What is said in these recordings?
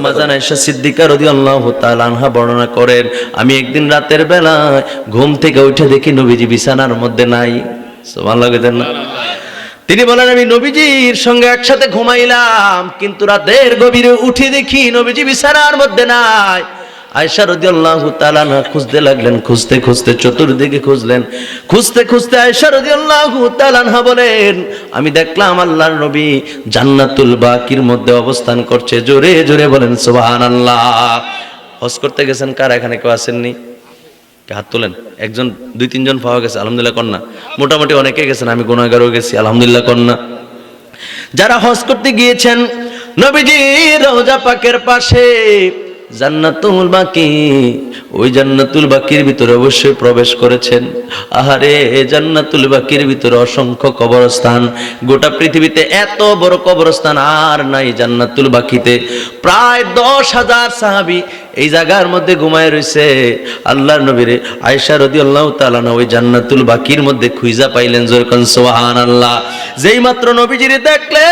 মাজান আয়েশা সিদ্দিকা রাদিয়াল্লাহু তাআলা আনহা বর্ণনা করেন, আমি একদিন রাতের বেলায় ঘুম থেকে উঠে দেখি নবীজি বিছানার মধ্যে নাই। সুবহানাল্লাহ বলেন না? তিনি বলেন, আমি নবীজির সঙ্গে একসাথে ঘুমাইলাম, কিন্তু রাতের গভীরে উঠে দেখি নবীজি বিছানার মধ্যে নাই। আয়েশা রাদিয়াল্লাহু তাআলা আনহা খুঁজতে লাগলেন, খুঁজতে খুঁজতে চতুর্দিকে খুঁজলেন, খুঁজতে খুঁজতে আয়েশা রাদিয়াল্লাহু তাআলা আনহা বলেন, আমি দেখলাম আল্লাহর নবী জান্নাতুল বাকির মধ্যে অবস্থান করছে। জোরে জোরে বলেন সুবহানাল্লাহ। হজ করতে গেছেন কারা এখানে কেউ আসেননি? হাত তোলেন। একজন দুই তিনজন পাওয়া গেছে, আলহামদুলিল্লাহ কন্যা। মোটামুটি অনেকে গেছেন, আমি গুনাহগারও গেছি, আলহামদুলিল্লাহ কন্যা। যারা হজ করতে গিয়েছেন, নবীজির রওজা পাকের পাশে জান্নাতুল বাকি, ওই জান্নাতুল বাকির ভিতরে অবশ্যই প্রবেশ করেছেন। আহারে, জান্নাতুল বাকির ভিতরে অসংখ্য কবরস্থান, গোটা পৃথিবীতে এত বড় কবরস্থান আর নাই জান্নাতুল বাকিতে। প্রায় 10,000 সাহাবী এই জায়গার মধ্যে ঘুমায় রয়েছে। আল্লাহর নবীরে আয়েশা রাদিয়াল্লাহু তাআলা ওই জান্নাতুল বাকির মধ্যে খুঁজা পাইলেন। জোরে কোন সুবহানাল্লাহ। যেই মাত্র নবীজিরে দেখলেন,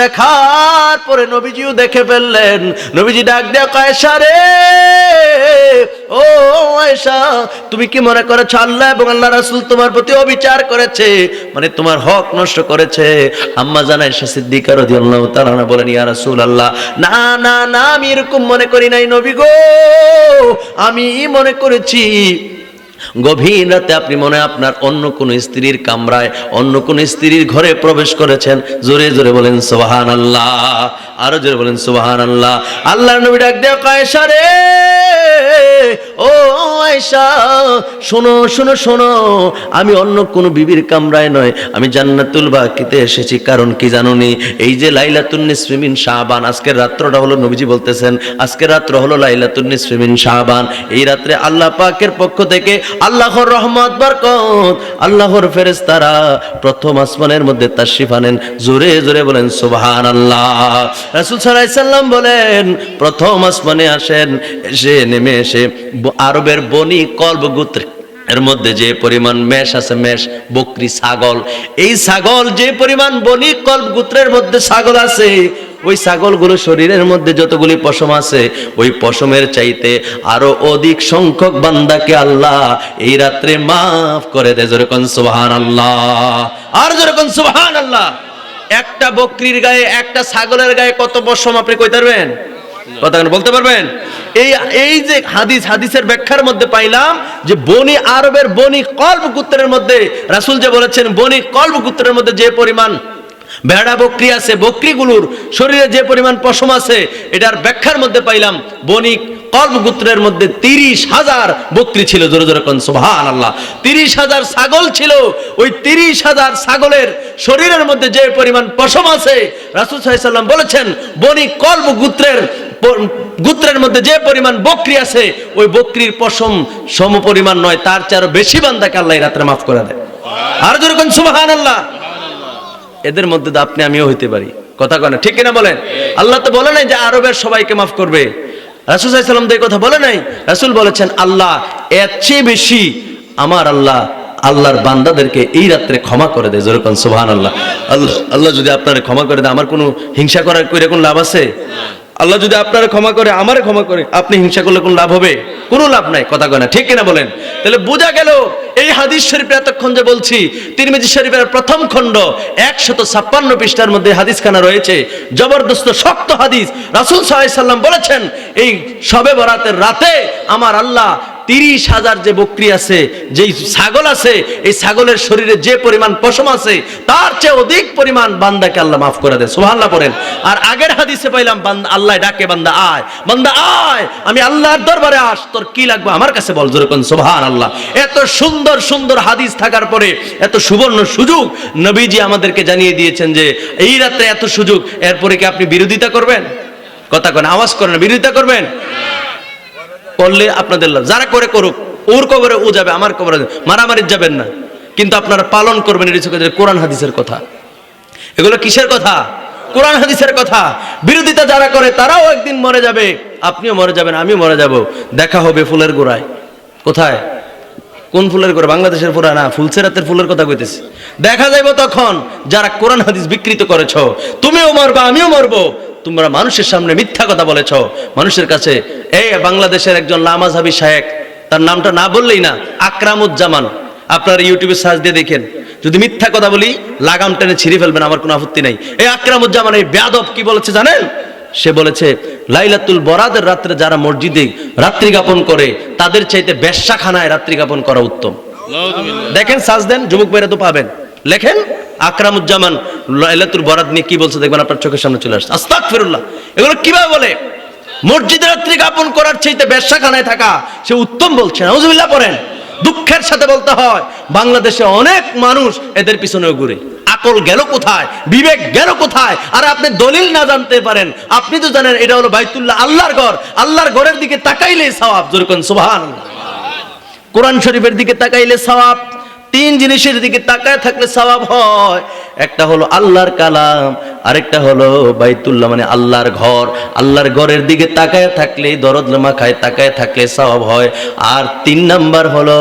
দেখার পরে নবীজিও দেখে ফেললেন। নবীজি ডাক দেয়া, আয়েশা রে, ও আয়েশা, তুমি কি মনে করেছো আল্লাহ এবং আল্লাহ রাসূল তোমার প্রতি অবিচার করেছে, মানে তোমার হক নষ্ট করেছে? আম্মা জান আয়েশা সিদ্দিকা রাদিয়াল্লাহু তাআলা বলেন, ইয়া রাসূলুল্লাহ, না না না, আমি এরকম মনে করি নাই নবী গো। আমি মনে করেছি গভীর রাতে আপনি মনে আপনার অন্য কোন স্ত্রীর কামরায়, অন্য কোন স্ত্রীর ঘরে প্রবেশ করেছেন। জোরে জোরে বলেন সুবহানাল্লাহ, আরো জোরে বলেন সুবহানাল্লাহ। আল্লাহর নবী ডাক দেয়া, আয়েশা রে, ও আয়েশা, শোনো শোনো শোনো, আমি অন্য কোন বিবির কামরায় নয়, আমি জান্নাতুল বাকিতে এসেছি। কারণ কি জানোনি? এই যে লাইলাতুন নিসফি মিন শাবান, আজকের রাত্রটা হলো, নবীজি বলতেছেন আজকের রাত্র হলো লাইলাতুন নিসফি মিন শাবান। এই রাত্রে আল্লাহ পাকের পক্ষ থেকে আল্লাহর রহমত, বরকত, আল্লাহর ফেরেশতারা প্রথম আসমানের মধ্যে তাশরিফ আনেন। জোরে জোরে বলেন সুবহানাল্লাহ। রাসূল সাল্লাল্লাহু আলাইহি সাল্লাম বলেন, প্রথম আসমানে আসেন, এসে নেমে এসে আরবের বনি কলব গোত্র এর মধ্যে যে পরিমাণ মেষ আছে, মেষ বকরি ছাগল, এই ছাগল যে পরিমাণ বনি কলব গোত্রের মধ্যে ছাগল আছে, ওই ছাগলগুলো শরীরের মধ্যে যতগুলি পশম আছে, ওই পশমের চাইতে আরো অধিক সংখ্যক বান্দাকে আল্লাহ এই রাত্রে মাফ করে দেয়। যেরকম সুবহানাল্লাহ, আর যেরকম সুবহানাল্লাহ। একটা বকরির গায়ে, একটা ছাগলের গায়ে কত পশম আপনি কইতে পারবেন? কথা বলতে পারবেন? এই যে হাদিসের ব্যাখ্যার মধ্যে পাইলাম যে বনি আরবের বনি কলব গোত্রের মধ্যে রাসূল যে বলেছেন, বনি কলব গোত্রের মধ্যে যে পরিমাণ ভেড়া বকরি আছে, বকরিগুলোর শরীরে যে পরিমাণ পশম আছে, এটার ব্যাখ্যার মধ্যে পাইলাম বনি কলব গোত্রের মধ্যে 30,000 বকরি ছিল। জোরে জোরে কোন সুবহানাল্লাহ। 30,000 ছাগল ছিল। ওই 30,000 ছাগলের শরীরের মধ্যে যে পরিমাণ পশম আছে, রাসূল সাল্লাল্লাহু আলাইহি সাল্লাম বলেছেন, বনি কলব গোত্রের মধ্যে যে পরিমাণ বকরি আছে, ওই বকরির পশম সম পরিমাণ নয়, তার চেয়ে আরো বেশি বান্দাকে আল্লাহ রাতে মাফ করে দেয়। আর জোরে কোন সুবহানাল্লাহ। এদের মধ্যে তো আপনি আমিও হইতে পারি। কথা কয় না, ঠিক কিনা বলেন? আল্লাহ তো বলে নাই যে আরবের সবাইকে মাফ করবে। রাসূল সাল্লাল্লাহু আলাইহি সাল্লাম তো এই কথা বলে নাই। রাসূল বলেছেন, আল্লাহ এর চেয়ে বেশি আমার আল্লাহর বান্দাদেরকে এই রাত্রে ক্ষমা করে দেয়। যেরকম সুবহানাল্লাহ। আল্লাহ যদি আপনারে ক্ষমা করে দেয়, আমার কোনো হিংসা করার কোন লাভ আছে? আল্লাহ যদি আপনারা ক্ষমা করে, আমারে ক্ষমা করে, আপনি হিংসা করলে কোন লাভ হবে? কোনো লাভ নাই। কথা কয় না, ঠিক কিনা বলেন? তাহলে বোঝা গেল এই হাদিস শরীফে এতক্ষণ যে বলছি, তিরমিজি শরীফের প্রথম খণ্ড 156 পৃষ্ঠার মধ্যে হাদিসখানা রয়েছে, জবরদস্ত শক্ত হাদিস। রাসূল সাল্লাল্লাহু আলাইহি সাল্লাম বলেছেন, এই শবে বরাতের রাতে আমার আল্লাহ 30,000 যে বকরি আছে, যেই ছাগল আছে, এই ছাগলের শরীরে যে পরিমাণ পশম আছে, তার চেয়ে অধিক পরিমাণ বান্দাকে আল্লাহ মাফ করে দেয়। সুবহানাল্লাহ পড়েন। আর আগের হাদিসে পাইলাম, বান্দা আল্লাহ ডাকে, বান্দা আয়, বান্দা আয়, আমি আল্লাহর দরবারে আস, তোর কি লাগবে আমার কাছে বল। যেরকম সুবহানাল্লাহ। এত সুন্দর সুন্দর হাদিস থাকার পরে, এত সুবর্ণ সুযোগ নবীজি আমাদেরকে জানিয়ে দিয়েছেন যে এই রাতে এত সুযোগ, এরপরে কি আপনি বিরোধিতা করবেন? কথা কন, আওয়াজ করেন, বিরোধিতা করবেন? করলে আপনাদের লাভ। যারা করে করুক, ওর কবরে ও যাবে, আমার কবরে মারামারি যাবেন না, কিন্তু আপনারা পালন করবেন। এটা কোরআন হাদিসের কথা। এগুলো কিসের কথা? কোরআন হাদিসের কথা। বিরোধিতা যারা করে তারাও একদিন মরে যাবে, আপনিও মরে যাবেন, আমিও মরে যাব। দেখা হবে ফুলের গোড়ায়। কোথায়? কোন ফুলের করে? বাংলাদেশের ফুল না, ফুলসেরাতের ফুলের কথা কইতেছি। দেখা যাইব তখন যারা কোরআন হাদিস বিকৃত করেছো, তুমিও মরবা আমিও মরবো। তোমরা মানুষের সামনে মিথ্যা কথা বলেছো, মানুষের কাছে। এই বাংলাদেশের একজন লামাযহাবী শায়েখ, তার নামটা না বললেই না, আকরামুজ্জামান, আপনারা ইউটিউবে সার্চ দিয়ে দেখেন। যদি মিথ্যা কথা বলি লাগাম টেনে ছিঁড়ে ফেলবেন, আমার কোনো আপত্তি নাই। এই আকরামুজ্জামান এই বেয়াদব কি বলেছে জানেন? সে বলেছে লাইলাতুল বরাতের রাত্রে যারা মসজিদে রাত্রি যাপন করে তাদের চাইতে বেশ্যাখানায় রাত্রি যাপন করা উত্তম। দেখেন, সার্চ দেন, যুবক ভাইরা তো পাবেন। লেখেন আকরামুজ্জামান লাইলাতুল বরাত নিয়ে কি বলছে, দেখবেন আপনার চোখের সামনে চলে আসছে। আস্তাগফিরুল্লাহ, এগুলো কিভাবে বলে? মসজিদে রাত্রি যাপন করার চাইতে বেশ্যাখানায় থাকা সে উত্তম বলছে। নাউজুবিল্লাহ পড়েন। দুঃখের সাথে বলতে হয়, বাংলাদেশে অনেক মানুষ এদের পিছনেও ঘুরে। আকল গেল কোথায়, বিবেক গেল কোথায়? আর আপনি দলিল না জানতে পারেন, আপনি তো জানেন এটা হলো বাইতুল্লাহ, আল্লাহর ঘর। আল্লাহর ঘরের দিকে তাকাইলে সওয়াব, জোরে কোন সুবহানাল্লাহ। কোরআন শরীফের দিকে তাকাইলে সওয়াব। তিন জিনিসের দিকে তাকায় থাকলে সওয়াব হয়। একটা হলো আল্লাহর কালাম, আরেকটা হলো বাইতুল্লাহ মানে আল্লাহর ঘর। আল্লাহর ঘরের দিকে তাকায় থাকলে, দরদ মাখায় তাকায় থাকলে সওয়াব হয়। আর 3 নাম্বার হলো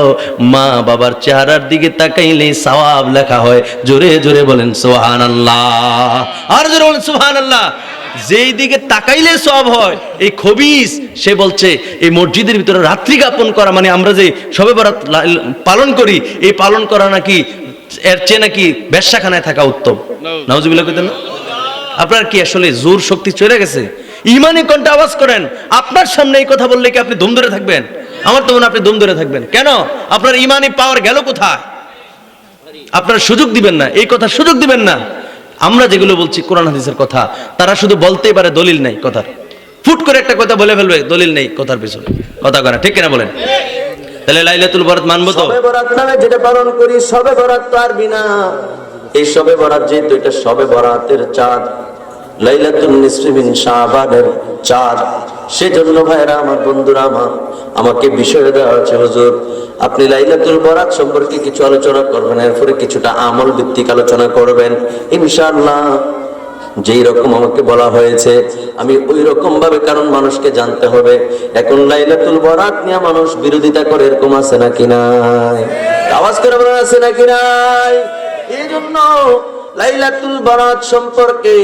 মা বাবার চেহারার দিকে তাকাইলে সওয়াব লেখা হয়। জোরে জোরে বলেন সুবহানাল্লাহ, আর জোরে বলেন সুবহানাল্লাহ। যেই দিকে তাকাইলে সওয়াব হয়, এই খবিস সে বলছে এই মসজিদের ভিতরে রাত্রি যাপন করা মানে আমরা যে শবে বরাত পালন করি, এই পালন করা নাকি এর চেয়ে নাকি বেশ্যাখানায় থাকা উত্তম। নাউজুবিল্লাহ কইতেন না? আপনার কি আসলে জোর শক্তি চলে গেছে? ইমানি কণ্ঠে আওয়াজ করেন। আপনার সামনে এই কথা বললে কি আপনি দম ধরে থাকবেন? আমার তো মনে হয় আপনি দম ধরে থাকবেন। কেন? আপনার ইমানি পাওয়ার গেল কোথায়? আপনার সুযোগ দিবেন না, এই কথা সুযোগ দিবেন না। আমরা যেগুলো বলছি কোরআন হাদিসের কথা, তারা শুধু বলতেই পারে, দলিল নাই কথার। ফুট করে একটা কথা বলে ফেলবে, দলিল নেই কথার পিছনে কথা করা, ঠিক কিনা বলেন? তাহলে লাইলাতুল বরাত মানবো তো? শবে বরাত নামে যেটা পালন করি, শবে বরাত তো আর বিনা। এই শবে বরাত যেহেতু এটা শবে বরাতের চাঁদ, লাইলাতুন নিসফি মিন শাবানের চাঁদ, সেজন্য ভাইরা আমার, বন্ধুরা আমার, আমাকে বিষয় দেওয়া হচ্ছে, হুজুর আপনি লাইলাতুল বরাত সম্পর্কে কিছু আলোচনা করবেন, এরপরে কিছুটা আমল ভিত্তিক আলোচনা করবেন ইনশাআল্লাহ। যেই রকম আমাকে বলা হয়েছে আমি ওই রকম ভাবে, কারণ মানুষকে জানতে হবে এখন লাইলাতুল বরাত নিয়ে মানুষ বিরোধিতা করে, এরকম আছে নাকি নাই? আওয়াজ করে বলেন আছে নাকি নাই? এই জন্য লাইলাতুল বরাত সম্পর্কে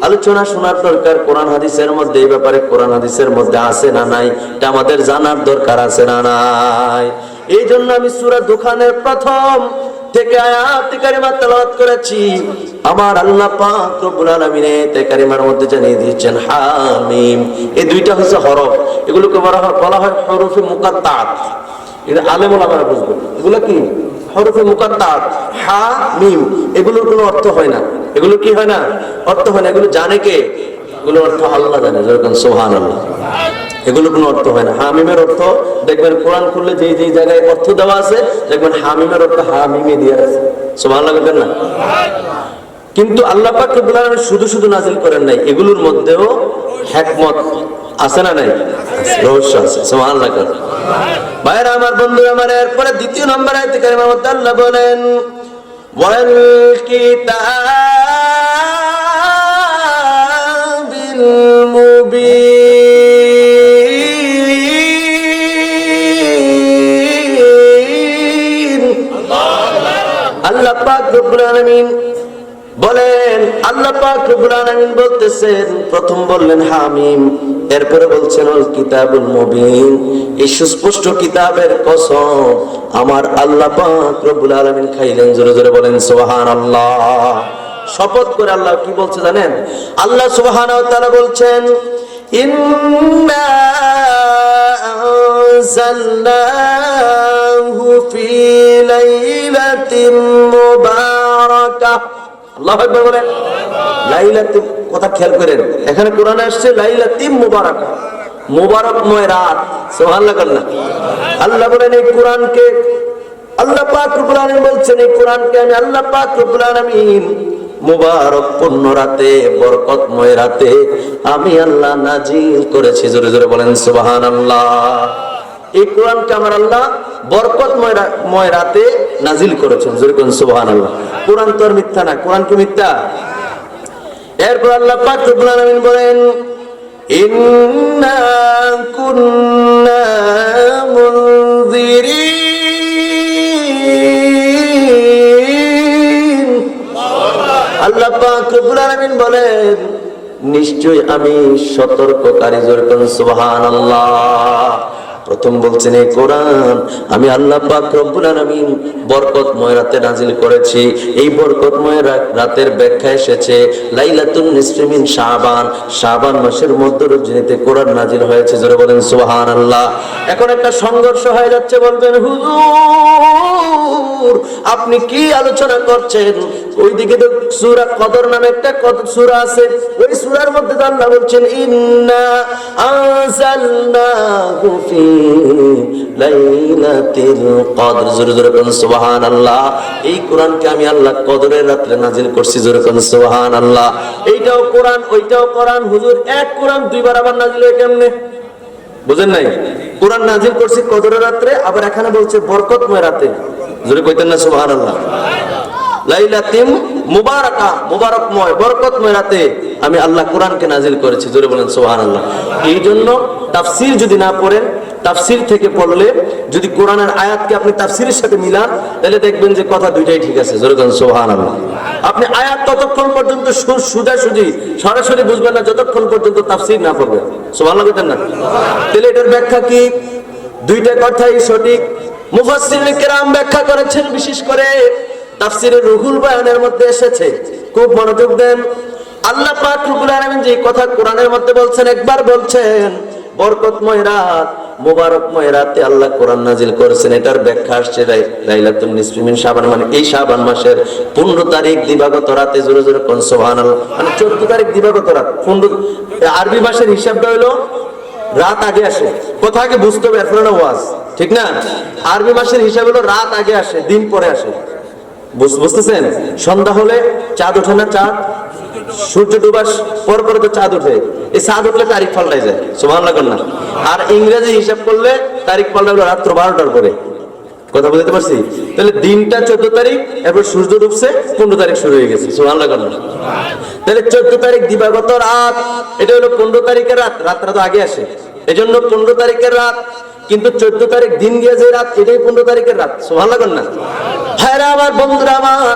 আলোচনা শোনার দরকার। কোরআন হাদিসের মধ্যে এই ব্যাপারে, কোরআন হাদিসের মধ্যে আছে না নাই, এটা আমাদের জানার দরকার আছে না নাই? এই জন্য আমি সূরা দুখানের প্রথম থেকে আয়াত কারিমা তেলাওয়াত করেছি। আমার আল্লাহ পাক রব্বুল আলামিন আয়াতে কারিমার মধ্যে জানিয়ে দিয়েছেন হামিম। এই দুইটা হচ্ছে হরফ, এগুলোকে বলা হয় হরফে মুকাত্তাত। এটা আলেম ওলামারা বুঝবে, এগুলো কি হরফে মুকাত্তাত, হা মিম। এগুলোর কোনো অর্থ হয় না, এগুলো কি হয় না, অর্থ হয় না। এগুলো জানে কে? এগুলো অর্থ আল্লাহ জানে, যেরকম সুবহানাল্লাহ। এগুলো কোনো অর্থ হয় না। হামিমের অর্থ দেখবেন কোরআন খুললে যেই যেই জায়গায় অর্থ দেওয়া আছে, দেখবেন হামিমের অর্থ হামিমে দিয়ে আছে। সুবহানাল্লাহ বলেন না? কিন্তু আল্লাহ পাক রব্বুল আলামিন শুধু শুধু নাজিল করেন নাই, এগুলোর মধ্যেও হিকমত আছে না নাই? রহস্য আছে। সুবহানাল্লাহ। ভাইরা আমার, বন্ধুরা আমার, এরপরে দ্বিতীয় নম্বর আয়াতে কারিমার মধ্যে আল্লাহ বলেন ওয়াল কিতাবিল মুবিন। আল্লাহ পাক রব্বুল আলামিন বলেন, আল্লাহ পাক রব্বুল আলামিন বলতেছেন, প্রথম বললেন হামিম, এরপরে বলছেন আল কিতাবুল মুবিন। এই সুস্পষ্ট কিতাবের কসম আমার আল্লাহ পাক রব্বুল আলামিন খাইলেন। জোরে জোরে বলেন সুবহানাল্লাহ। শপথ করে আল্লাহ কি বলছে জানেন? আল্লাহ সুবহানাহু ওয়া তাআলা বলছেন ইন্না আনজালনাহু ফি লাইলাতিন মুবারাকাহ। আল্লাহু আকবার বলেন। লাইলাতুল, কথা খেয়াল করেন, এখানে কোরআনে আসছে লাইলাতিন মুবারাকাহ, মুবারকময় রাত। সুবহানাল্লাহ। আল্লাহ বলেন এই কোরআনকে, আল্লাহ পাক রব্বুল আলামিন বলছেন এই কোরআনকে আমি আল্লাহ পাক রব্বুল আলামিন মুবারকপূর্ণ রাতে, বরকতময় রাতে আমি আল্লাহ নাজিল করেছি। জোরে জোরে বলেন সুবহানাল্লাহ। এই কোরআনকে আমার আল্লাহ বরকতময় রাতে নাজিল করেছেন। জোরে বলেন সুবহানাল্লাহ। কোরআন তো আর মিথ্যা না, কোরআন কি মিথ্যা? এরপর আল্লাহ পাক রব্বুল আলামিন বলেন ইন্না কুন্না মুনজিরিন। আল্লাহ পাক রব্বুল আলামিন বলেন নিশ্চয় আমি সতর্ককারী, জোরে বলেন সুবহানাল্লাহ। প্রথম বলছেন এই কোরআন আমি আল্লাহ পাক রব্বুল আলামিন বরকতময় রাতে নাজিল করেছি। এই বরকতময় রাতের ব্যাখ্যা এসেছে লাইলাতুন নিসফি মিন শাবান, শাবান মাসের মধ্য রজনীতে কোরআন নাজিল হয়েছে, জোরে বলেন সুবহানাল্লাহ। এখন একটা সংঘর্ষ হয়ে যাচ্ছে, বলবেন হুজুর আপনি কি আলোচনা করছেন? ওইদিকে তো সূরা কদর নামে একটা সূরা আছে, ওই সূরার মধ্যে তো আল্লাহ বলছেন ইন্না আনজালনাহু ফি লাইলাতিল কদর, জোরে জোরে বলেন সুবহানাল্লাহ। এই কোরআনকে আমি আল্লাহ কদরের রাতে নাজিল করছি, জোরে বলেন সুবহানাল্লাহ। এইটাও কোরআন ওইটাও কোরআন, হুজুর এক কোরআন দুইবার আবার নাজিল হয় কেমনে? বুঝেন নাই? কোরআন নাজিল করছি কদরের রাতে, আবার এখানে বলছে বরকতময় রাতে, জোরে কইতেন না সুবহানাল্লাহ। লাইলাতিম মুবারাকা, মুবারকময় বরকতময় রাতে আমি আল্লাহ কোরআনকে নাজিল করেছি, জোরে বলেন সুবহানাল্লাহ। এই জন্য তাফসীর যদি না পড়েন, তাফসীর থেকে পড়লে যদি কোরআনের আয়াতকে আপনি তাফসীরের সাথে মিলান তাহলে দেখবেন যে কথা দুইটাই ঠিক আছে, জোরে বলেন সুবহানাল্লাহ। আপনি আয়াত ততক্ষণ পর্যন্ত সোজাসুজি সরাসরি বুঝবেন না যতক্ষণ পর্যন্ত তাফসীর না পড়বেন, সুবহানাল্লাহ বলেন না? তাহলে এটার ব্যাখ্যা কি? দুইটা কথাই সঠিক। মুফাসসিরিন কিরাম ব্যাখ্যা করেছেন, বিশেষ করে তাফসীরে রুহুল বায়ানের মধ্যে এসেছে, খুব মনোযোগ দেন। আল্লাহ পাক রব্বুল আলামিন যে কথা কোরআনের মধ্যে বলছেন, একবার বলছেন বরকতময় রাত, মুবারকময় রাতে আল্লাহ কোরআন নাজিল করেছেন, এটার ব্যাখ্যা আসছে লাইলাতুন নিসফি মিন শাবান, মানে এই শাবান মাসের 15 তারিখ দিবাগত রাতে, জোরে জোরে কোন সুবহানাল্লাহ, মানে 14 তারিখ দিবাগত রাত। 15 আরবি মাসের হিসাবটা হলো রাত আগে আসে, কথা আগে বুঝতে হবে, এরপরে না ওয়াজ, ঠিক না? আরবি মাসের হিসাব হলো রাত আগে আসে, দিন পরে আসে, বুঝতেছেন? সন্ধ্যা হলে চাঁদ ওঠে না, চাঁদ সূর্য ডুবার পর পরে তো চাঁদ ওঠে, এই চাঁদ উঠলে তারিখ পাল্টাই যায়, সুবহানাল্লাহ না? আর ইংরেজি হিসাব করলে তারিখ পাল্টাবে রাত্র 12টার পরে, কথা বুঝতে পারছি? তাহলে দিনটা 14 তারিখ, এরপর সূর্য ডুবছে 15 তারিখ শুরু হয়ে গেছে, সুবহানাল্লাহ না? তাহলে 14 তারিখ দিবাগত রাত, এটা হলো 15 তারিখের রাত, রাতটা তো আগে আসে, এজন্য 15 তারিখের রাত। কিন্তু 14 তারিখ দিন গিয়ে যে রাত, এটাই 15 তারিখের রাত, সুবহানাল্লাহ না? ভাইরা আমার, বন্ধুরা আমার,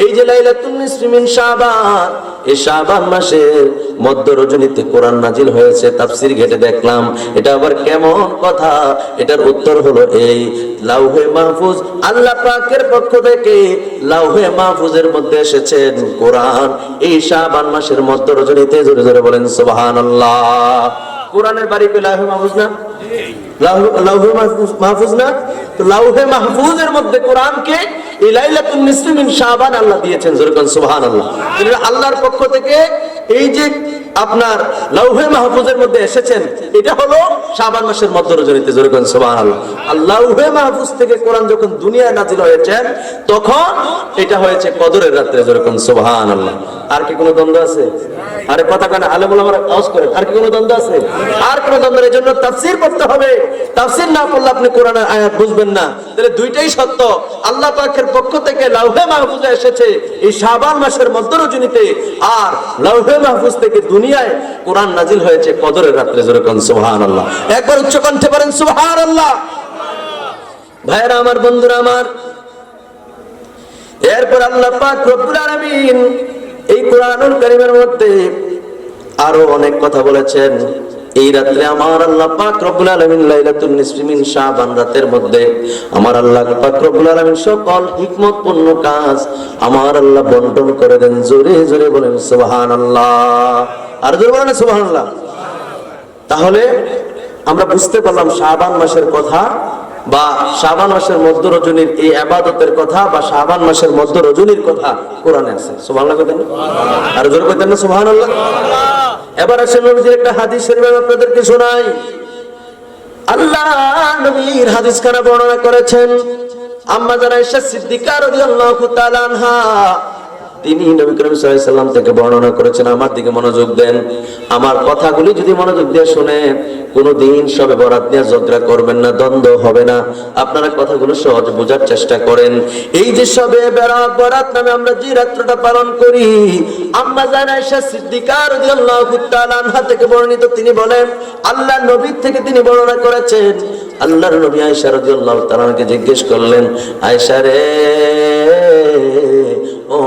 এই যে লাইলাতুন নিসফি মিন শাবান, এই শাবান মাসের মধ্য রজনীতে কোরআন নাজিল হয়েছে। তাফসীর ঘেটে দেখলাম এটা আবার কেমন কথা। এটার উত্তর হলো এই, লাউহে মাহফুজ, আল্লাহ পাকের পক্ষ থেকে লাউহে মাহফুজের মধ্যে এসেছেন কোরআন এই শাবান মাসের মধ্য রজনীতে, জোরে জোরে বলেন সুবহানাল্লাহ। কোরআনের বাড়ি কই? লাউহে মাহফুজ না? লাউহে মাহফুজ না? তো লাউহে মাহফুজের মধ্যে কোরআনকে এই লাইলাতুন নিসফি মিন শাবান আল্লাহ দিয়েছেন, জোরে বলেন সুবহানাল্লাহ। আল্লাহর পক্ষ থেকে এই যে আপনার লাউহে মাহফুজের মধ্যে এসেছেন, এটা হলো শাবান মাসের মধ্য রজনীতে, জোরে বলেন সুবহানাল্লাহ। আর লাউহে মাহফুজ থেকে কোরআন যখন দুনিয়ায় নাজিল হয়েছে তখন এটা হয়েছে কদরের রাতে, জোরে বলেন সুবহানাল্লাহ। আর কি কোনো দ্বন্দ্ব আছে? আরে কথা কেন আলেম ওলামারা আওয়াজ করেন, আর কি কোনো দ্বন্দ্ব আছে? আর কোনো দ্বন্দ্ব নেই। এজন্য তাফসীর পড়তে হবে, তাফসীর না পড়লে আপনি কোরআনের আয়াত বুঝবেন না। তাহলে দুইটাই সত্য, আল্লাহ পাকের পক্ষ থেকে লাউহে মাহফুজে এসেছে এই শাবান মাসের মধ্য রজনীতে, আর লাউহে মাহফুজ থেকে দুনিয়ায় কোরআন নাজিল হয়েছে কদরের রাতে, জোরে বলেন সুবহানাল্লাহ। একবার উচ্চ কণ্ঠে বলেন সুবহানাল্লাহ। ভাইরা আমার, বন্ধুরা আমার, এরপর আল্লাহ পাক রব্বুল আলামিন এই কোরআনুল কারীমের মধ্যে আরো অনেক কথা বলেছেন। এই রাত্রে আমার আল্লাহ পাক রব্বুল আলামিন লাইলাতুন নিসফি মিন শাবান রাতের মধ্যে আমার আল্লাহ পাক রব্বুল আলামিন সকল হিকমতপূর্ণ কাজ আমার আল্লাহ বন্টন করে দেন, জোরে জোরে বলেন সুবহানাল্লাহ। আর জোরে বলেন সুবহানাল্লাহ। তাহলে আমরা বুঝতে পারলাম শাবান মাসের কথা, বা শাবান মাসের মধ্য রজনীর এই ইবাদতের কথা, বা শাবান মাসের মধ্য রজনীর কথা কোরআনে আছে, সুবহানাল্লাহ কইতেন না? আর জোরে কইতেন না সুবহানাল্লাহ? এবার আসেন নবীজির একটা হাদিস শরীফ আপনাদেরকে শোনাই। আল্লাহ নবীর হাদিস খানা বর্ণনা করেছেন আম্মা জানা আয়েশা সিদ্দিকা রাদিয়াল্লাহু তাআলা আনহা, তিনি নবী করিম সাল্লাল্লাহু আলাইহি সাল্লাম থেকে বর্ণনা করেছেন। আমার দিকে মনোযোগ দেন, আমার কথাগুলি যদি মনোযোগ দিয়ে শুনেন, কোনদিন শবে বরাত নিয়ে ঝগড়া করবেন না, দ্বন্দ্ব হবে না। আপনারা কথাগুলো সহজ বোঝার চেষ্টা করেন। এই যে শবে বরাত নামে আমরা যে রাত্রটা পালন করি, আম্মা জানা আয়েশা সিদ্দিকা রাদিয়াল্লাহু তাআলা আনহা থেকে বর্ণিত, তিনি বলেন আল্লাহর নবী থেকে তিনি বর্ণনা করেছেন, আল্লাহর নবী আয়েশা রাদিয়াল্লাহু তাআলাকে জিজ্ঞেস করলেন, আয়েশা রে ও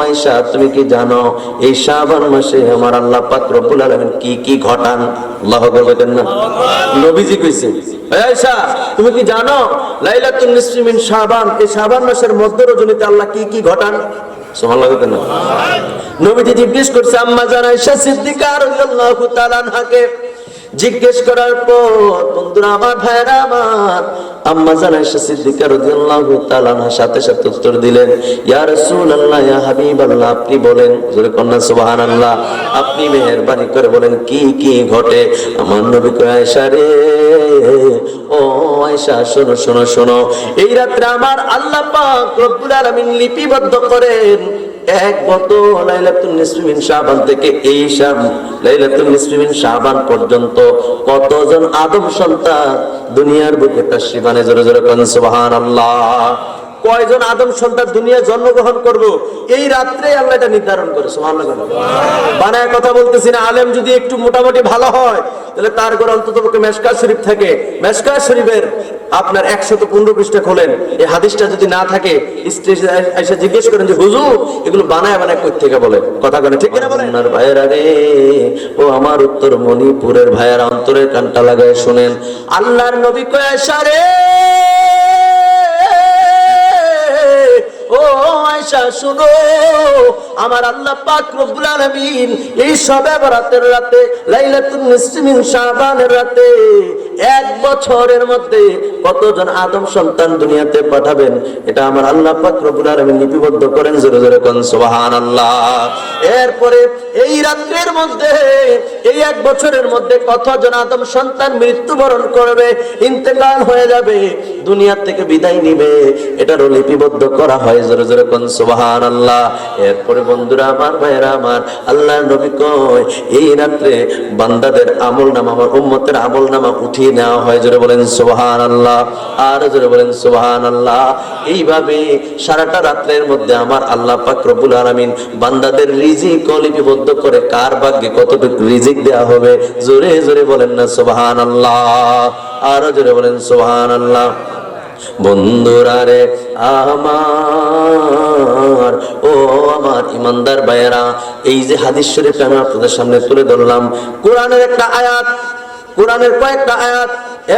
আয়েশা তুমি কি জানো এই শাবান মাসে আমার আল্লাহ পাক রব্বুল আলামিন কি কি ঘটান? আল্লাহু আকবার বলেন না। নবীজি কইছে আয়েশা তুমি কি জানো লাইলাতুন নিসফি মিন শাবান, এই শাবান মাসের মধ্য রজনীতে আল্লাহ কি কি ঘটান? সুবহানাল্লাহ বলেন না। নবীজি জিজ্ঞেস করছে আম্মা জান আয়েশা সিদ্দিকা রাদিয়াল্লাহু তাআলা আনহাকে। জিজ্ঞেস করার পর বন্ধুরা আমার, ভাইরা আমার, আম্মা জান আয়েশা সিদ্দিকা রাদিয়াল্লাহু তাআলা আনহা সাথে সাথে উত্তর দিলেন, ইয়া রাসূলুল্লাহ, ইয়া হাবিবাল্লাহ, আপনি বলেন। জোরে কন্যা সুবহানাল্লাহ। আপনি মেহেরবানি করে বলেন কি কি ঘটে। আমার নবী কয় আয়েশা রে, ও আয়েশা শোনো শোনো শোনো, এই রাত্রে আমার আল্লাহ পাক রব্বুল আলামিন লিপিবদ্ধ করেন এক গত লাইলাতুন নিসফি মিন শাবান থেকে এই লাইলাতুল নিসফি মিন শাবান পর্যন্ত কতজন আদম সন্তান দুনিয়ার বুকে তাশরীফ আনে। জোরে জোরে কোন সুবহানাল্লাহ। কয়জন আদম সন্তান দুনিয়া জন্মগ্রহণ করব এই রাত্রে আল্লাহ এটা নির্ধারণ করে। সুবহানাল্লাহ। বানায় কথা বলতেছি না। আলেম যদি একটু মোটামুটি ভালো হয় তাহলে তার ঘরে অন্তত মেশকাত শরীফ থাকে। মেশকাত শরীফের আপনার 115 পৃষ্ঠা খোলেন, এই হাদিসটা যদি না থাকে স্টেজে এসে জিজ্ঞেস করেন যে হুজুর এগুলো বানায় বানায় কই থেকে বলে, কথা বলে ঠিক কিনা বলেন? আপনার ভাইয়েরা রে, ও আমার উত্তর মণিপুরের ভাইয়েরা, অন্তরের কানটা লাগায় শুনেন। আল্লাহর নবী কয় আয়েশা রে, ও আয়েশা শুনো, আমার আল্লাহ পাক রব্বুল আলামিন এই শবে বরাতের রাতে লাইলাতুন নিসফি মিন শাবানের রাতে এক বছরের মধ্যে কতজন আদম সন্তান দুনিয়াতে পাঠাবেন এটা আমার আল্লাহ পাক রব্বুল আলামিন লিপিবদ্ধ করেন। জোরে জোরে কোন সুবহানাল্লাহ। এরপরে এই রাত্রের মধ্যে এই এক বছরের মধ্যে কতজন আদম সন্তান মৃত্যুবরণ করবে, ইন্তেকাল হয়ে যাবে, দুনিয়া থেকে বিদায় নিবে, এটারও লিপিবদ্ধ করা হয়। জোরে জোরে কোন সুবহানাল্লাহ। এরপরে বন্ধুরা আমার, ভাইয়েরা আমার, আল্লাহর নবী কয় এই রাত্রে বান্দাদের আমলনামা, আমার উম্মতের আমলনামা উঠিয়ে নেওয়া হয়। জোরে বলেন সুবহানাল্লাহ। আর জোরে বলেন সুবহানাল্লাহ। এইভাবে সারাটা রাত্রের মধ্যে আমার আল্লাহ পাক রব্বুল আলামিন বান্দাদের রিজিক লিপিবদ্ধ করে কার ভাগ্যে কতটুকু রিজিক দেওয়া হবে। জোরে জোরে বলেন না সুবহানাল্লাহ। আর জোরে বলেন সুবহানাল্লাহ। বন্ধুরা রে আমার, ও আমার ইমানদার ভাইয়েরা, এই যে হাদিস শরীফ আমি আপনাদের সামনে তুলে ধরলাম, কোরআনের একটা আয়াত, কোরআনের কয়েকটা আয়াত,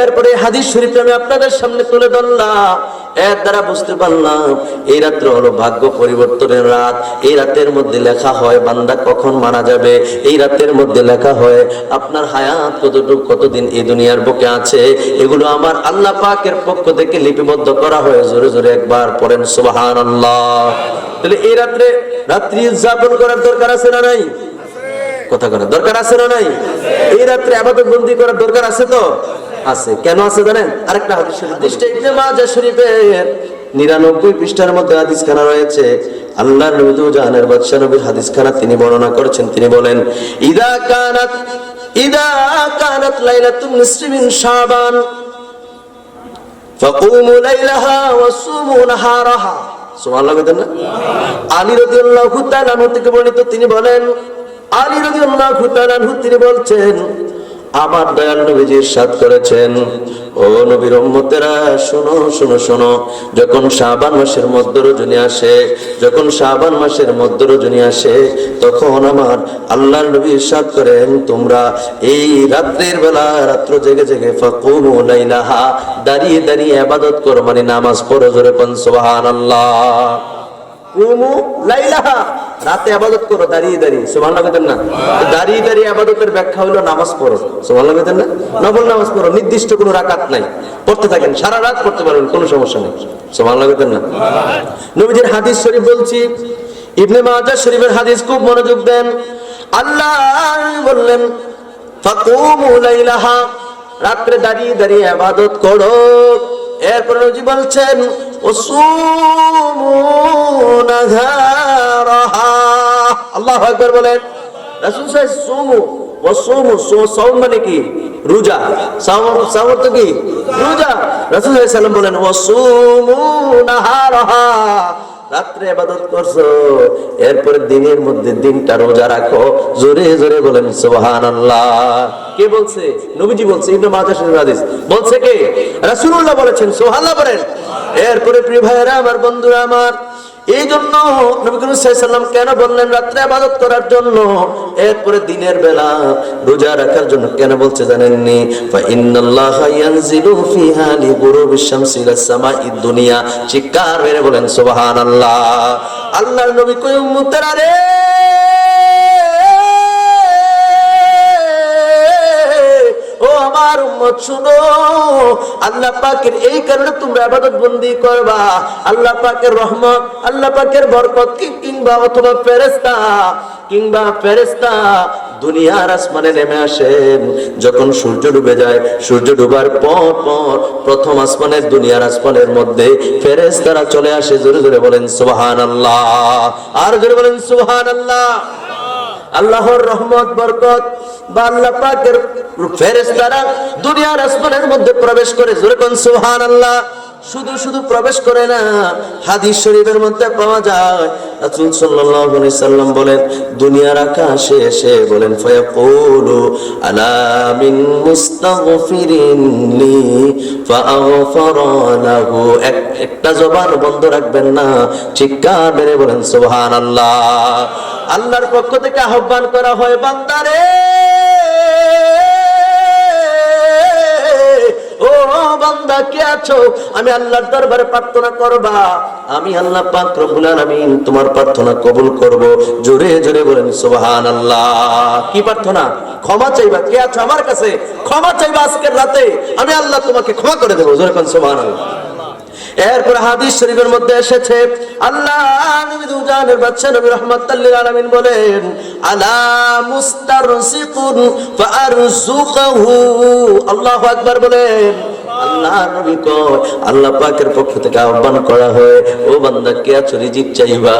এরপরে হাদিস শরীফ আমি আপনাদের সামনে তুলে ধরলাম। এর দ্বারা বুঝতে পারলাম এই রাত্র হলো ভাগ্য পরিবর্তনের রাত। এই রাতের মধ্যে লেখা হয় বান্দা কখন মারা যাবে, এই রাতের মধ্যে লেখা হয় আপনার হায়াত কতটুকু, কতদিন এই দুনিয়ার বুকে আছে, এগুলো আমার আল্লাহ পাকের পক্ষ থেকে লিপিবদ্ধ করা হয়। জোরে জোরে একবার পড়েন সুবহানাল্লাহ। তাহলে এই রাত্রি উদযাপন করার দরকার আছে না নাই? কথা করার দরকার আছে না নাই? এই রাত্রে ইবাদত বন্দি করার দরকার আছে তো? আছে। কেন আছে জানেন? আরেকটা হাদিস শরীফ, ইবনে মাজাহ শরীফের 99 পৃষ্ঠার মধ্যে হাদিসখানা রয়েছে। আল্লাহর নবী তো জাহানের বাদশা নবীর হাদিসখানা তিনি বর্ণনা করেছেন। তিনি বলেন, ইদা কানাত লাইলাতুন নিসফি মিন শাবান ফাকুমু লাইলাহা ওয়াসুমু নাহারাহা। সুবহানাল্লাহ বলেন না? আলী রাদিয়াল্লাহু তাআলা আনহু থেকে বর্ণিত, তিনি বলেন, আলী রাদিয়াল্লাহু তাআলা আনহু তিনি বলছেন, আমার দয়াল নবীজি ইরশাদ করেছেন, ও নবীর উম্মতেরা শোনো শোনো শোনো, যখন শাবান মাসের মধ্য রজনী আসে, যখন শাবান মাসের মধ্য রজনী আসে, তখন আমার আল্লাহর নবী ইরশাদ করেন, তোমরা এই রাত্রির বেলা রাত্র জেগে জেগে ফাকুমু লাইলাহা, দাঁড়িয়ে দাঁড়িয়ে ইবাদত করো, মানে নামাজ পড়ো। জোরে কোন সুবহানাল্লাহ। কুমু লাইলাহা, রাতে ইবাদত করো দাঁড়িয়ে দাঁড়িয়ে। সুবহানাল্লাহ বলেন না? দাঁড়িয়ে দাঁড়িয়ে ইবাদতের ব্যাখ্যা হলো নামাজ পড়ো। সুবহানাল্লাহ বলেন না? নফল নামাজ পড়ো, নির্দিষ্ট কোনো রাকাত নাই, পড়তে থাকেন, সারা রাত পড়তে পারবেন, কোনো সমস্যা নেই। সুবহানাল্লাহ বলেন না? নবীজির হাদিস শরীফ বলছি, ইবনে মাজাহ শরীফের হাদিস, খুব মনোযোগ দেন। আল্লাহ বললেন ফাকুমু লাইলাহা, রাতে দাঁড়িয়ে দাঁড়িয়ে ইবাদত করো। এরপর নবী বলছেন ওয়াসুমু নাহারাহা। আল্লাহু আকবার বলেন। রাসূল সাল্লাল্লাহু সুমু ওয়াসুমু, সাওম মানে কি? রোজা। সাওম তো কি? রোজা। রাসূল সাল্লাল্লাহু আলাইহি সাল্লাম বলেন ওয়াসুমু নাহারাহা, রাত্রে ইবাদত করছো, এরপরে দিনের মধ্যে দিনটা রোজা রাখো। জোরে জোরে বলেন সুবহানাল্লাহ। কে বলছে? নবীজি বলছে। ইবনে মাজাহ শরীফের হাদিস। বলছে কে? রাসূলুল্লাহ বলেছেন। সুবহানাল্লাহ বলেন। এরপরে প্রিয় ভাইয়েরা আমার, বন্ধুরা আমার, এই জন্য নবী করিম সাল্লাল্লাহু আলাইহি সাল্লাম কেন বললেন রাত্রে ইবাদত করার জন্য, এরপরে দিনের বেলা রোজা রাখার জন্য কেন বলছে জানেননি? ফা ইন্নাল্লাহা ইয়ানজিলু ফিহা লিগুরুবিশ শামসি ইলাস সামাঈদ দুনিয়া। চিৎকার মেরে বলেন সুবহানাল্লাহ। আল্লাহর নবী কই উম্মতেরা রে, ও আমার উম্মত শুনো, আল্লাহ পাকের এই কারণে তোমরা ইবাদত বন্দি করবা। আল্লাহ পাকের রহমত, আল্লাহ পাকের বরকত কিংবা অথবা ফেরেশতা দুনিয়ার আসমানে নেমে আসেন যখন সূর্য ডুবে যায়। সূর্য ডুবার পর প্রথম আসমানের দুনিয়ার আসমানের মধ্যে ফেরেশতারা চলে আসে। জোরে জোরে বলেন সুবহানাল্লাহ, আর জোরে বলেন সুবহানাল্লাহ। আল্লাহর রহমত বরকত বা আল্লাহ পাকের ফেরেশতারা দুনিয়ার আসমানের মধ্যে প্রবেশ করে। জোরে কোন সুবহানাল্লাহ। শুধু প্রবেশ করে না, হাদিস শরীফের মধ্যে পাওয়া যায় রাসূল সাল্লাল্লাহু আলাইহি সাল্লাম বলেন, দুনিয়ার আকাশে এসে বলেন, ফায়াকুলু আলা মিন মুস্তাগফিরিন লি ফাআগফারা লাহু। একটা জবান বন্ধ রাখবেন না, চিৎকার মেরে বলেন সুবহানাল্লাহ। আল্লাহর পক্ষ থেকে আহ্বান করা হয়, বান্দারে, ও বান্দা কে আছো, আমি আল্লাহর দরবারে প্রার্থনা করবা, আমি আল্লাহ পাক রব্বুল আলামিন তোমার প্রার্থনা কবুল করব। জোরে জোরে বলেন সুবহানাল্লাহ। কি প্রার্থনা? ক্ষমা চাইবা। কে আছো আমার কাছে? ক্ষমা চাইবা আজকের রাতে, আমি আল্লাহ তোমাকে ক্ষমা করে দেব। জোরে বলেন সুবহানাল্লাহ। এরপর হাদিস শরীফের মধ্যে এসেছে, আল্লাহ নবী দুজানের বাদশা নবী রাহমাতুল লিল আলামিন বলেন, আলা মুস্তারসিকুন ফারযুকহু। আল্লাহু আকবার বলেন। আল্লাহ নবী কয়, আল্লাহ পাকের পক্ষ থেকে আহ্বান করা হয়, ও বান্দা কে আছো, রিজিক চাইবা,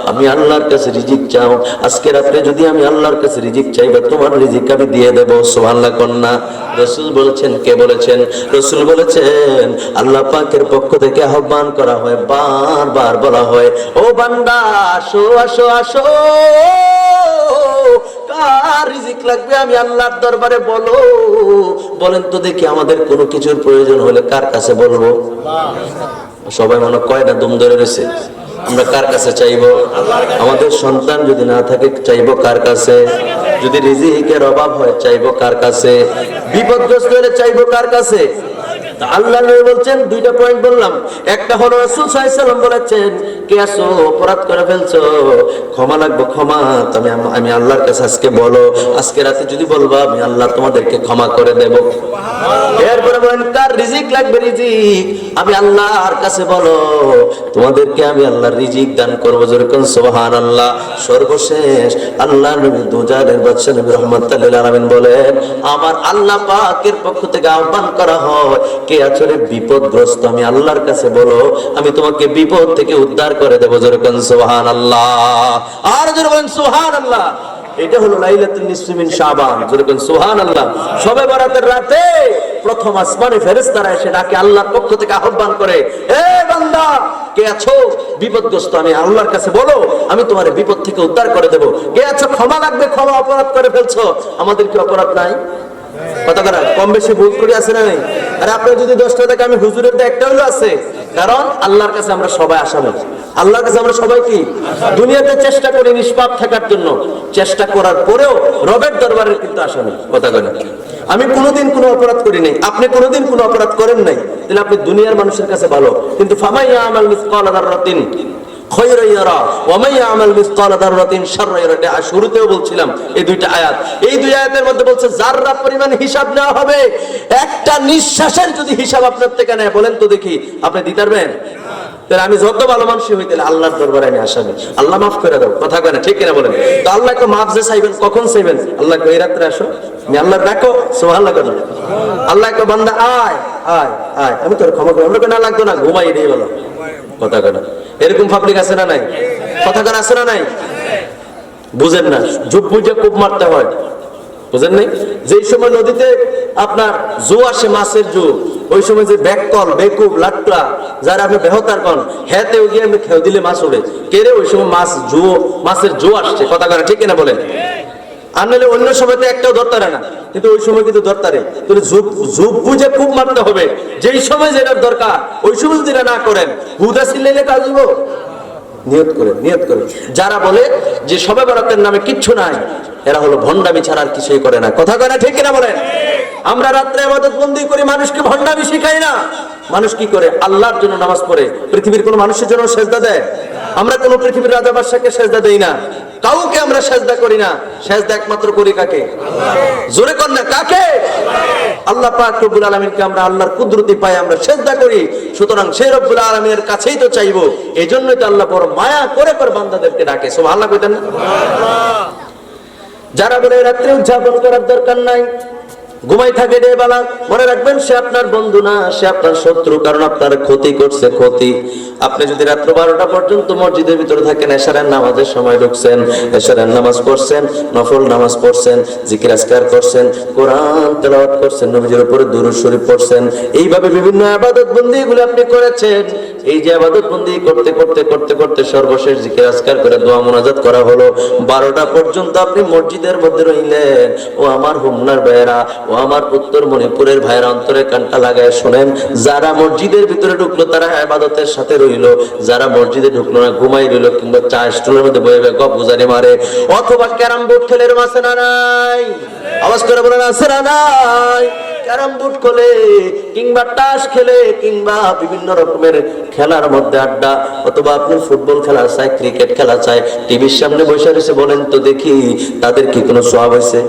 আমি আল্লাহর কাছে রিজিক চাও। আজকে রাতে যদি আমি আল্লাহর কাছে রিজিক চাইবা, তোমার রিজিক আমি দিয়ে দেব। সুবহানাল্লাহ কন্যা। রাসূল বলেছেন, কে বলেছেন? রাসূল বলেছেন, আল্লাহ পাকের পক্ষ থেকে আহ্বান করা হয়, বারবার বলা হয়, ও বান্দা আসো আসো আসো, কার রিজিক লাগবে আমি আল্লাহর দরবারে বলো। বলেন তো দেখি, আমাদের কোনো কিছুর প্রয়োজন হলে কার কাছে বলবো? সবাই মনে কয় না, দুম ধরে রয়েছে। আমরা কার কাছে চাইবো? আমাদের সন্তান যদি না থাকে চাইবো কার কাছে? যদি রিজিকের অভাব হয় চাইবো কার কাছে? বিপদগ্রস্ত হলে চাইবো কার কাছে? আল্লাহ নবী বলছেন, দুইটা পয়েন্ট বললাম। একটা হলো রাসূল সাল্লাল্লাহু আলাইহি সাল্লাম বলেছেন, কে আছো অপরাধ করে ফেলছো, ক্ষমা লাগবে, ক্ষমা তুমি আমি আল্লাহর কাছে আজকে বলো, আজকে রাতে যদি বলবা আমি আল্লাহ তোমাদেরকে ক্ষমা করে দেব। এরপরে বলেন, কার রিজিক লাগবে, রিজিক আমি আল্লাহর কাছে বলো, তোমাদেরকে আমি আল্লাহর রিজিক দান করব। যেরকম সুবহানাল্লাহ। সর্বশেষ আল্লাহ নবী দুজানের বাদশা নবী রাহমাতুল লিল আলামিন বলেন, আমার আল্লাহ পাকের পক্ষ থেকে আহ্বান করা হয়, কে আছো রে বিপদগ্রস্ত, আমি আল্লাহর কাছে বলো, আমি তোমাকে বিপদ থেকে উদ্ধার করে দেব। যেরকম সুবহানাল্লাহ, আর জোরে বলেন সুবহানাল্লাহ। এটা হলো লাইলাতুন নিসফি মিন শাবান। যেরকম সুবহানাল্লাহ। শবে বরাতের রাতে প্রথম আসমানে ফেরেশতারা এসে ডাকে, আল্লাহর পক্ষ থেকে আহ্বান করে, এ বান্দা কে আছো বিপদগ্রস্ত, আমি আল্লাহর কাছে বলো, আমি তোমার বিপদ থেকে উদ্ধার করে দেব। কে আছো ক্ষমা লাগবে, ক্ষমা, অপরাধ করে ফেলছো। আমাদের কি অপরাধ নাই? কথা করা কম বেশি ভুল করে আছে না নাই? আরে আপনার যদি 10টা থাকে, আমি হুজুরের তো একটা হলো আছে। কারণ আল্লাহর কাছে আমরা সবাই আসামি। আল্লাহর কাছে আমরা সবাই কি দুনিয়াতে চেষ্টা করি নিষ্পাপ থাকার জন্য, চেষ্টা করার পরেও রবের দরবারে কিন্তু আসামি। কথা বলে, আমি কোনোদিন কোনো অপরাধ করি নাই, আপনি কোনোদিন কোনো অপরাধ করেন নাই, তাহলে আপনি দুনিয়ার মানুষের কাছে ভালো। কিন্তু ফামাইয়া আমাল মিসকাল যাররাতিন খায়রান ইয়ারা ওয়া মাইয়া আমাল মিসকাল যাররাতিন শাররান ইয়ারা। শুরুতেও বলছিলাম এই দুইটা আয়াত, এই দুই আয়াতের মধ্যে বলছে যাররা পরিমাণ হিসাব নেওয়া হবে। একটা নিঃশ্বাসের যদি হিসাব আপনার থেকে নেয়, বলেন তো দেখি আপনি দিতে পারবেন? তাহলে আমি যত ভালো মানুষই হই, তাহলে আল্লাহর দরবারে আমি আসামি, আল্লাহ মাফ করে দাও। কথা কয় না, ঠিক কিনা বলেন? তো আল্লাহকে মাফ যে চাইবেন, কখন চাইবেন? আল্লাহকে এই রাত্রে আসো, আমি আল্লাহ ডাকো, সুবহানাল্লাহ করেন। আল্লাহকে বান্দা আয় আয় আয়, আমি তোর ক্ষমা করি, আমরা না লাগতো না, ঘুমাই দিয়ে বলো। কথা কয় না, এরকম পাবলিক আছে না নাই? কথা কয় আছে না নাই? বুঝেন না, ঝুপ বুঝে কূপ মারতে হয়, বুঝেন নাই? যেই সময় নদীতে আপনার জো আসে, মাছের জো, ওই সময় যে ব্যাককল, বেকুব, লাট্টা, যারা আপনি বেহতার কন, হেতে গিয়ে আমি খেয়ে দিলে মাছ ওঠে। কে রে? ওই সময় মাছের জো আসছে। কথা কয় ঠিক কিনা বলেন? আর নাহলে অন্য সময় তো একটাও ধরতারে না, কিন্তু ওই সময় কিন্তু ধরতারে। তুমি ঝুপ বুঝে খুব মারতে হবে। যেই সময় যেটার দরকার ওই সময় যেটা না করেন, হুদা সিলাইলে কাজ হইব? নিয়ত করে যারা বলে যে শবে বরাতের নামে কিচ্ছু নাই, এরা হলো ভণ্ডামি ছাড়া আর কিছুই করে না। কথা কয় না, ঠিক কিনা বলেন? আমরা রাত্রে ইবাদত বন্দি করি, মানুষকে ভণ্ডামি শিখাই না। মানুষ কি করে? আল্লাহর জন্য নামাজ পড়ে। পৃথিবীর কোন মানুষের জন্য সেজদা দেয়? আমরা কোন পৃথিবীর রাজা বাদশাকে সেজদা দেই না, কাউকে আমরা সেজদা করি না। সেজদা একমাত্র করি কাকে? জোরে কর না, কাকে? আল্লাহ পাক রব্বুল আলামিনকে আমরা আল্লাহর কুদরতি পাই আমরা সেজদা করি। সুতরাং সেই রব্বুল আলামিনের কাছেই তো চাইবো। এজন্যই তো আল্লাহ বড় মায়া করে বান্দাদেরকে ডাকে। সুবহানাল্লাহ কইতেন না? যারা বলে রাত্রে উদযাপন করার দরকার নাই, ঘুমাই থাকে ডে বেলা, মনে রাখবেন সে আপনার বন্ধু না, সে আপনার শত্রু। কারণ আপনার ক্ষতি করছে, ক্ষতি। আপনি যদি রাত্র 12টা পর্যন্ত মসজিদের ভিতরে থাকেন, এশারের নামাজের সময় ঢুকছেন, এশারের নামাজ পড়ছেন, নফল নামাজ পড়ছেন, জিকির আজকার করছেন, কোরআন তেলাওয়াত করছেন, নবীজির উপরে দুরূদ শরীফ পড়ছেন, এইভাবে বিভিন্ন ইবাদত বন্দেগীগুলো আপনি করেছেন। এই যে ইবাদত বন্দেগী করতে করতে করতে করতে সর্বশেষ জিকির আজকার করে দোয়া মুনাজাত করা হলো, 12টা পর্যন্ত আপনি মসজিদের মধ্যে রইলেন। ও আমার হোমনার ভাইয়েরা, ও আমার উত্তর মণিপুরের ভাইয়েরা, অন্তরে কানটা লাগায় শোনেন, যারা মসজিদের ভিতরে ঢুকলো তারা ইবাদতের সাথে রইলো, যারা মসজিদে ঢুকলো না ঘুমাই রইলো, কিংবা চা স্টলের মধ্যে বসে গপ গুজারি মারে, অথবা ক্যারাম বোর্ড খেলে আছে না নাই? আওয়াজ করে বলেন, আছে না নাই? ক্যারাম বোর্ড খেলে, কিংবা তাস খেলে, কিংবা বিভিন্ন রকমের খেলার মধ্যে আড্ডা, অথবা আপনি ফুটবল খেলা চাই, ক্রিকেট খেলা চাই, টিভির সামনে বসে রয়েছে, বলেন তো দেখি তাদের কি কোনো সওয়াব হয়েছে?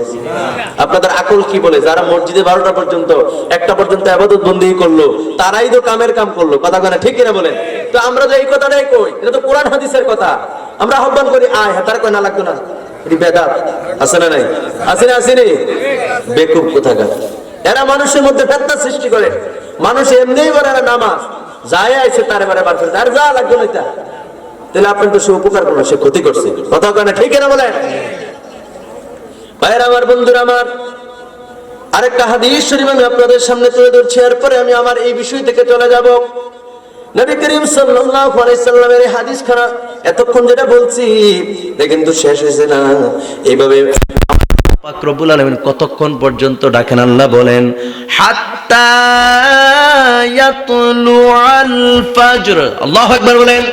আপনাদের আকল কি বলে? যারা মসজিদে 12টা পর্যন্ত 1টা পর্যন্ত ইবাদত বন্দেগী করলো, তারাই তো কামের কাম করলো। কথা কয় না, ঠিক কিনা বলেন? তো আমরা যে এই কথাটাই কই, এটা তো কোরআন হাদিসের কথা। আমরা আহ্বান করি, আয় হ্যাঁ, তারা কয় না লাগতো না, এটি বেদাত। আছে না নাই? আছে না? আসেনি? বেকুব কোথাকার। এরা মানুষের মধ্যে ফিতনা সৃষ্টি করে। মানুষ এমনিই বলে না নামাজ, যায় আইছে তার এবারে বার করে, আর যা লাগতো না, তাহলে আপনি তো সে উপকার করলো, সে ক্ষতি করছে। কথা কয় না, ঠিক কিনা বলেন? ভাইয়েরা আমার, বন্ধুরা আমার, আরেকটা হাদিস শরীফ আমি আপনাদের সামনে তুলে ধরছি, এরপরে আমি আমার এই বিষয় থেকে চলে যাব। নবী করিম সাল্লাল্লাহু আলাইহি সাল্লামের এই হাদিসখানা এতক্ষণ যেটা বলছি এটা কিন্তু শেষ হয়েছে না। এইভাবে পাক রব্বুল আলামিন কতক্ষণ পর্যন্ত ডাকেন? আল্লাহ বলেন, হাত্তা ইয়াতলুআল ফজর। আল্লাহু আকবার বলেন।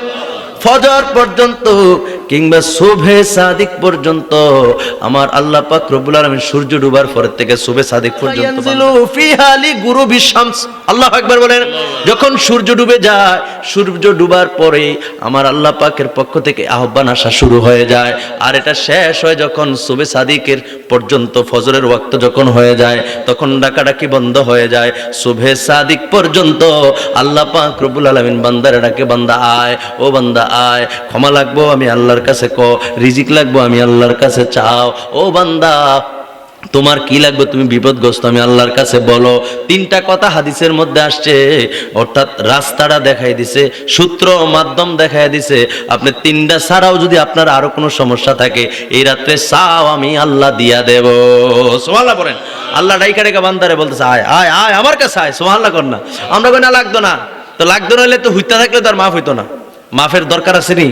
ফজর পর্যন্ত কিংবা সুবহে সাদিক পর্যন্ত আমার আল্লাহ পাক রব্বুল আলামিন সূর্য ডুবার পর থেকে সুবহে সাদিক পর্যন্ত ইয়ানজিলু ফি হালি গুরুবি শামস। আল্লাহু আকবার বলেন। যখন সূর্য ডুবে যায়, সূর্য ডুবার পরে আমার আল্লাহ পাকের পক্ষ থেকে আহ্বান আসা শুরু হয়ে যায়, আর এটা শেষ হয় যখন সুবহে সাদিকের পর্যন্ত, ফজরের ওয়াক্ত যখন হয়ে যায়, তখন ডাকাডাকি বন্ধ হয়ে যায়। সুবহে সাদিক পর্যন্ত আল্লাহ পাক রব্বুল আলামিন বান্দারে ডাকে, বান্দা আয়, ও বান্দা আয়, ক্ষমা লাগবো আমি আল্লাহর কাছে ক, রিজিক লাগবো আমি আল্লাহর কাছে চাও, ও বান্দা তোমার কি লাগবে তুমি বিপদগ্রস্ত আমি আল্লাহর কাছে বলো। 3টা কথা হাদিসের মধ্যে আসছে, অর্থাৎ রাস্তাটা দেখাই দিছে, সূত্র মাধ্যম দেখাই দিছে। আপনি 3টা ছাড়াও যদি আপনার আরো কোনো সমস্যা থাকে, এই রাত্রে চাও আমি আল্লাহ দিয়া দেব। সুবহানাল্লাহ বলেন। আল্লাহ ডাইকা ডাইকা বান্দারে বলতেছে, আয় আয় আয় আমার কাছে আয়। সুবহানাল্লাহ কর না। আমরা কই না লাগতো না, তো লাগতো না হলে তো হইতে থাকলে তার মাফ হইতো না। মাফের দরকার আছে নি?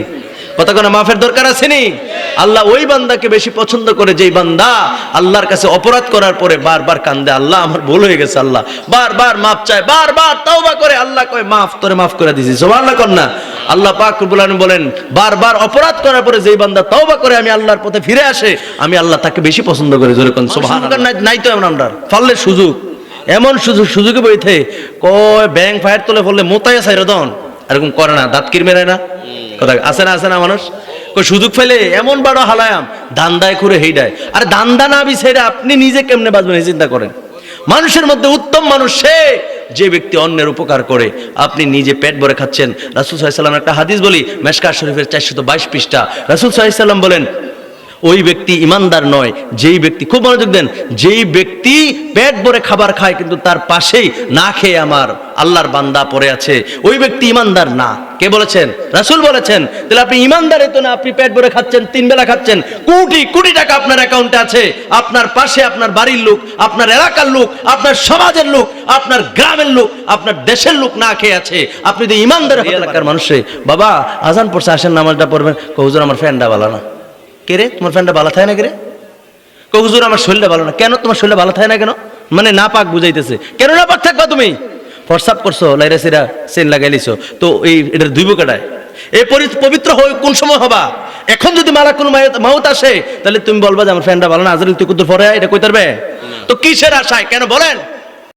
কথা কোনো মাফের দরকার আছে নি? আল্লাহ ওই বান্দাকে বেশি পছন্দ করে যেই বান্দা আল্লাহর কাছে অপরাধ করার পরে বারবার কান্দে, আল্লাহ আমার ভুল হয়ে গেছে, আল্লাহ বারবার মাফ চায়, বারবার তওবা করে, আল্লাহ কয় মাফ, তোরে মাফ করে দিয়েছি। সুবহানাল্লাহ কর না। আল্লাহ পাক রব্বুল আলামিন বলেন, বারবার অপরাধ করার পরে যেই বান্দা তওবা করে আমি আল্লাহর পথে ফিরে আসে, আমি আল্লাহ তাকে বেশি পছন্দ করি। জোরে কোন সুবহানাল্লাহ। নাই তো এমন আমরা ফাললে সুযোগ, এমন সুযোগে বইতে কয় ব্যাংক ফায়ার তোলে ফলে মোতায়া সাইরা দন, এরকম করে না, দাঁত কির মেরে না। কথা আছে না? আছে না? মানুষ সুযোগ ফেলে এমন বড় হালায়াম দান্দায় করে হেইডায়। আর দান্দা না বিছেড়ে আপনি নিজে কেমনে বাঁচবেন এই চিন্তা করেন। মানুষের মধ্যে উত্তম মানুষ সে যে ব্যক্তি অন্যের উপকার করে। আপনি নিজে পেট ভরে খাচ্ছেন। রাসূল সাল্লাল্লাহু আলাইহি ওয়াসাল্লাম একটা হাদিস বলি, মেশকাত শরীফের 422 পৃষ্ঠা। রাসূল সাল্লাল্লাহু আলাইহি ওয়াসাল্লাম বলেন, ওই ব্যক্তি ইমানদার নয় যেই ব্যক্তি, খুব মনোযোগ দেন, যেই ব্যক্তি পেট ভরে খাবার খায় কিন্তু তার পাশেই না খেয়ে আমার আল্লাহর বান্দা পড়ে আছে, ওই ব্যক্তি ইমানদার না। কে বলেছেন? রাসূল বলেছেন। তাহলে আপনি ইমানদার তো না, আপনি পেট ভরে খাচ্ছেন, 3 বেলা খাচ্ছেন, কোটি কোটি টাকা আপনার অ্যাকাউন্টে আছে, আপনার পাশে আপনার বাড়ির লোক, আপনার এলাকার লোক, আপনার সমাজের লোক, আপনার গ্রামের লোক, আপনার দেশের লোক না খেয়ে আছে। আপনি তো ইমানদার এলাকার মানুষে, বাবা আজান পড়ছে আসেন নামাজটা পড়বেন, হুজুর আমার ফ্যানটা ভালো না। কে রে তোমার ফ্যানটা ভালো থাকে না? কে রে? হুজুর আমার শরীরটা ভালো না। কেন তোমার শরীরটা ভালো থাকে না কেন? মানে না পাক বুঝাইতেছে। কেন না পাক থাকবা তুমি? ফরসাপ করছো, লাইরা সিরা সেন লাগাই লিছো, তো এই এটার 2 বোকাটায় এই পবিত্র হয়ে কোন সময় হবা? এখন যদি মালাকুল মাউত আসে তাহলে তুমি বলবা যে আমার ফ্রেন্ডটা ভালো না, আজরাইল তুই কত পরে এটা কই পারবে? তো কিসের আশায় কেন বলেন?